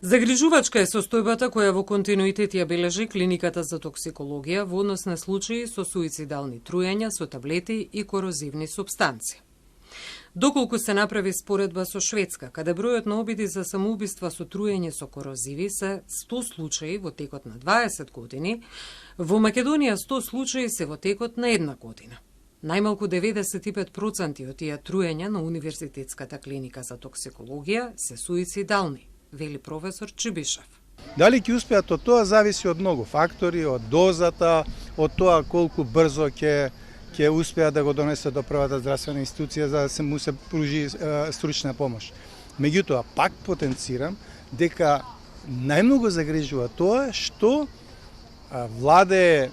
Загрижувачка е состојбата која во континуитет ја бележи клиниката за токсикологија во однос на случаи со суицидални труења со таблети и корозивни супстанции. Доколку се направи споредба со Шведска, каде бројот на обиди за самоубиства со труење со корозиви се 100 случаи во текот на 20 години, во Македонија 100 случаи се во текот на една година. Најмалку 95% од тие труења на Универзитетската клиника за токсикологија се суицидални, вели професор Чибишев. Дали ќе успеат од тоа зависи од многу фактори, од дозата, од тоа колку брзо ќе успеат да го донесат до првата здравствена институција за да му се пружи стручна помош. Меѓутоа, пак потенцирам дека најмногу загрижува тоа што владе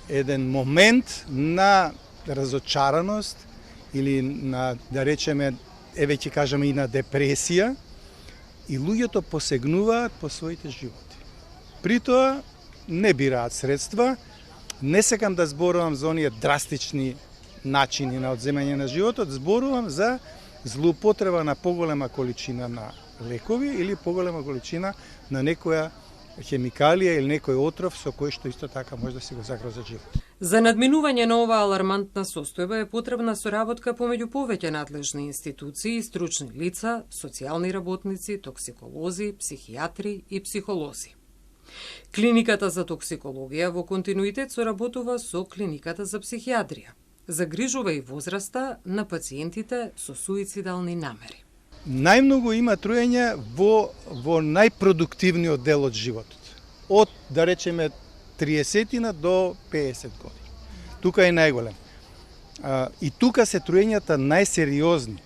еден момент на разочараност или на, да речеме, ќе кажеме и на депресија, и луѓето посегнуваат по своите животи. При тоа не бираат средства, не сакам да зборувам за оние драстични начини на одземање на животот, зборувам за злоупотреба на поголема количина на лекови или поголема количина на некоја хемикалија или некој отров со кој што исто така може да си го загрозат живот. За надминување на оваа алармантна состојба е потребна соработка помеѓу повеќе надлежни институции и стручни лица, социјални работници, токсиколози, психијатри и психолози. Клиниката за токсикологија во континуитет соработува со клиниката за психијатрија. Загрижува и возраста на пациентите со суицидални намери. Најмногу има труење во најпродуктивниот дел од животот. Од, да речеме, 30 до 50 години. Тука е најголем. И тука се труењата најсериозни,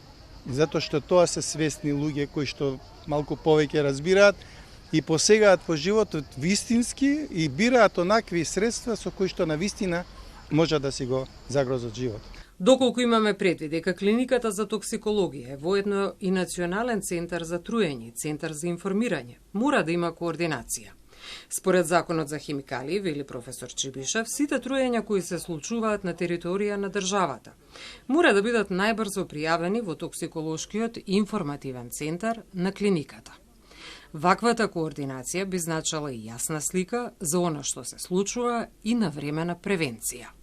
затоа што тоа се свесни луѓе кои што малку повеќе разбираат и посегаат по животот вистински и бираат онакви средства со кои што навистина може да си го загрозат животот. Доколку имаме предвид дека клиниката за токсикологија е воедно и национален центар за труење, центар за информирање, мора да има координација. Според законот за химикали, вели професор Чибишев, сите труења кои се случуваат на територија на државата мора да бидат најбрзо пријавени во токсиколошкиот информативен центар на клиниката. Ваквата координација би значала и јасна слика за она што се случува и навремена превенција.